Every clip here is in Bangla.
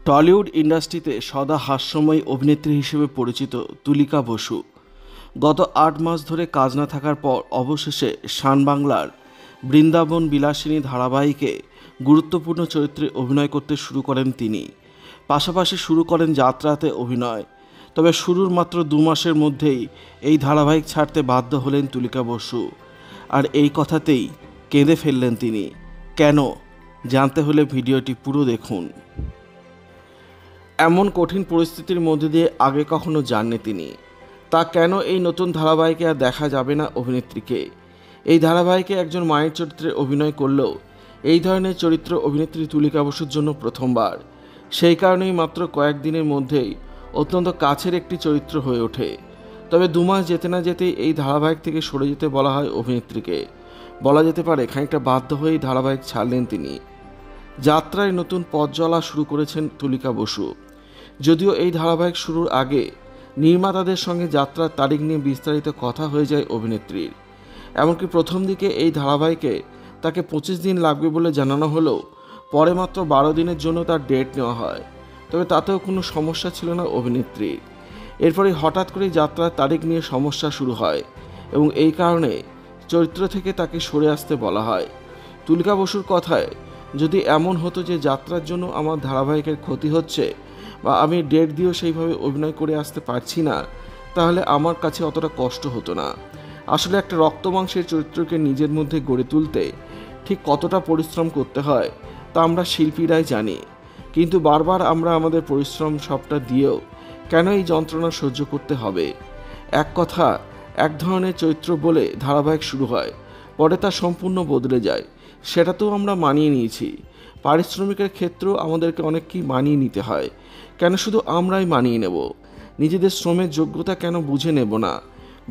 টলিউড ইন্ডাস্ট্রিতে সদা হাস্যময়ী অভিনেত্রী হিসেবে পরিচিত তুলিকা বসু গত ৮ মাস ধরে কাজ না থাকার পর অবশেষে শান বাংলার বৃন্দাবন বিলাসিনী ধারাবাহিকে গুরুত্বপূর্ণ চরিত্রে অভিনয় করতে শুরু করেন তিনি। পাশাপাশি শুরু করেন যাত্রাতে অভিনয়। তবে শুরুর মাত্র ২ মাসের মধ্যেই এই ধারাবাহিক ছাড়তে বাধ্য হলেন তুলিকা বসু। আর এই কথাতেই কেঁদে ফেললেন তিনি। কেন জানতে হলে ভিডিওটি পুরো দেখুন। এমন কঠিন পরিস্থিতির মধ্যে দিয়ে আগে কখনো যাননি তিনি। তা কেন এই নতুন ধারাবাহিকে আর দেখা যাবে না অভিনেত্রীকে? এই ধারাবাহিকে একজন মায়ের চরিত্রে অভিনয় করলেও এই ধরনের চরিত্র অভিনেত্রী তুলিকা বসুর জন্য প্রথমবার। সেই কারণেই মাত্র কয়েকদিনের মধ্যেই অত্যন্ত কাছের একটি চরিত্র হয়ে ওঠে। তবে ২ মাস যেতে না যেতেই এই ধারাবাহিক থেকে সরে যেতে বলা হয় অভিনেত্রীকে। বলা যেতে পারে খানিকটা বাধ্য হয়েই ধারাবাহিক ছাড়লেন তিনি। যাত্রায় নতুন পথ চলা শুরু করেছেন তুলিকা বসু। যদিও এই ধারাবাহিক শুরুর আগে নির্মাতাদের সঙ্গে যাত্রার তারিখ নিয়ে বিস্তারিত কথা হয়ে যায় অভিনেত্রীর। এমনকি প্রথম দিকে এই ধারাবাহিকে তাকে ২৫ দিন লাগবে বলে জানানো হলেও পরে মাত্র ১২ দিনের জন্য তার ডেট নেওয়া হয়। তবে তাতেও কোনো সমস্যা ছিল না অভিনেত্রীর। এরপরে হঠাৎ করেই যাত্রার তারিখ নিয়ে সমস্যা শুরু হয় এবং এই কারণে চরিত্র থেকে তাকে সরে আসতে বলা হয়। তুলিকা বসুর কথায়, যদি এমন হতো যে যাত্রার জন্য আমার ধারাবাহিকের ক্ষতি হচ্ছে বা আমি ডেট দিয়েও সেইভাবে অভিনয় করে আসতে পারছি না, তাহলে আমার কাছে অতটা কষ্ট হতো না। আসলে একটা রক্তমাংসের চরিত্রকে নিজের মধ্যে গড়ে তুলতে ঠিক কতটা পরিশ্রম করতে হয় তা আমরা শিল্পীরাই জানি। কিন্তু বারবার আমরা আমাদের পরিশ্রম সবটা দিয়েও কেন এই যন্ত্রণা সহ্য করতে হবে? এক কথা, এক ধরনের চরিত্র বলে ধারাবাহিক শুরু হয়, পরে তা সম্পূর্ণ বদলে যায়। সেটা তো আমরা মানিয়ে নিয়েছি। পারিশ্রমিকের ক্ষেত্রেও আমাদেরকে অনেককেই মানিয়ে নিতে হয়। কেন শুধু আমরাই মানিয়ে নেব? নিজেদের শ্রমের যোগ্যতা কেন বুঝে নেব না?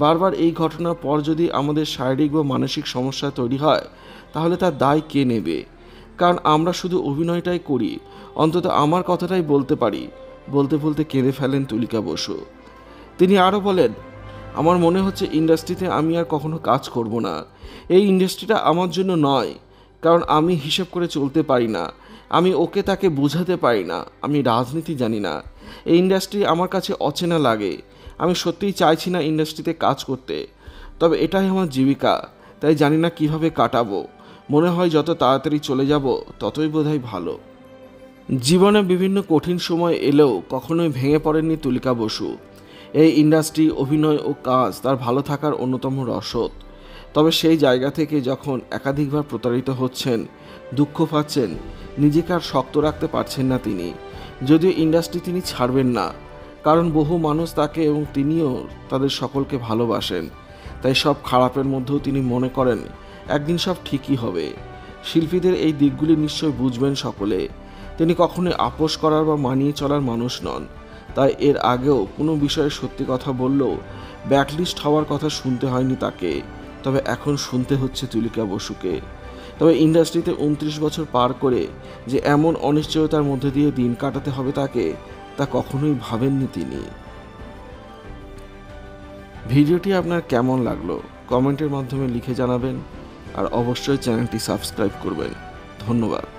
বারবার এই ঘটনার পর যদি আমাদের শারীরিক বা মানসিক সমস্যা তৈরি হয়, তাহলে তার দায় কে নেবে? কারণ আমরা শুধু অভিনয়টাই করি। অন্তত আমার কথাটাই বলতে পারি। বলতে বলতে কেঁদে ফেলেন তুলিকা বসু। তিনি আরও বলেন, আমার মনে হচ্ছে ইন্ডাস্ট্রিতে আমি আর কখনো কাজ করব না। এই ইন্ডাস্ট্রিটা আমার জন্য নয়, কারণ আমি হিসেব করে চলতে পারি না। আমি ওকে তাকে বোঝাতে পারি না। আমি রাজনীতি জানি না। এই ইন্ডাস্ট্রি আমার কাছে অচেনা লাগে। আমি সত্যিই চাইছি না ইন্ডাস্ট্রিতে কাজ করতে। তবে এটাই আমার জীবিকা, তাই জানি না কিভাবে কাটাবো। মনে হয় যত তাড়াতাড়ি চলে যাব ততই বোধহয় ভালো। জীবনে বিভিন্ন কঠিন সময় এলেও কখনোই ভেঙে পড়েননি তুলিকা বসু। এই ইন্ডাস্ট্রি, অভিনয় ও কাজ তার ভালো থাকার অন্যতম রসদ। তবে সেই জায়গা থেকে যখন একাধিকবার প্রতারিত হচ্ছেন, দুঃখ পাচ্ছেন, নিজেকে আর শক্ত রাখতে পারছেন না তিনি। যদিও ইন্ডাস্ট্রি তিনি ছাড়বেন না, কারণ বহু মানুষ তাকে এবং তিনিও তাদের সকলকে ভালোবাসেন। তাই সব খারাপের মধ্যেও তিনি মনে করেন একদিন সব ঠিকই হবে। শিল্পীদের এই দিকগুলি নিশ্চয় বুঝবেন সকলে। তিনি কখনোই আপোষ করার বা মানিয়ে চলার মানুষ নন। তাই এর আগেও কোনো বিষয়ে সত্যি কথা বললেও ব্যাকলিস্ট হওয়ার কথা শুনতে হয়নি তাকে। তবে এখন শুনতে হচ্ছে তুলিকা বসুকে। তবে ইন্ডাস্ট্রিতে ২৯ বছর পার করে যে এমন অনিশ্চয়তার মধ্যে দিয়ে দিন কাটাতে হবে তাকে, তা কখনোই ভাবেননি তিনি। ভিডিওটি আপনার কেমন লাগলো কমেন্টের মাধ্যমে লিখে জানাবেন। আর অবশ্যই চ্যানেলটি সাবস্ক্রাইব করবেন। ধন্যবাদ।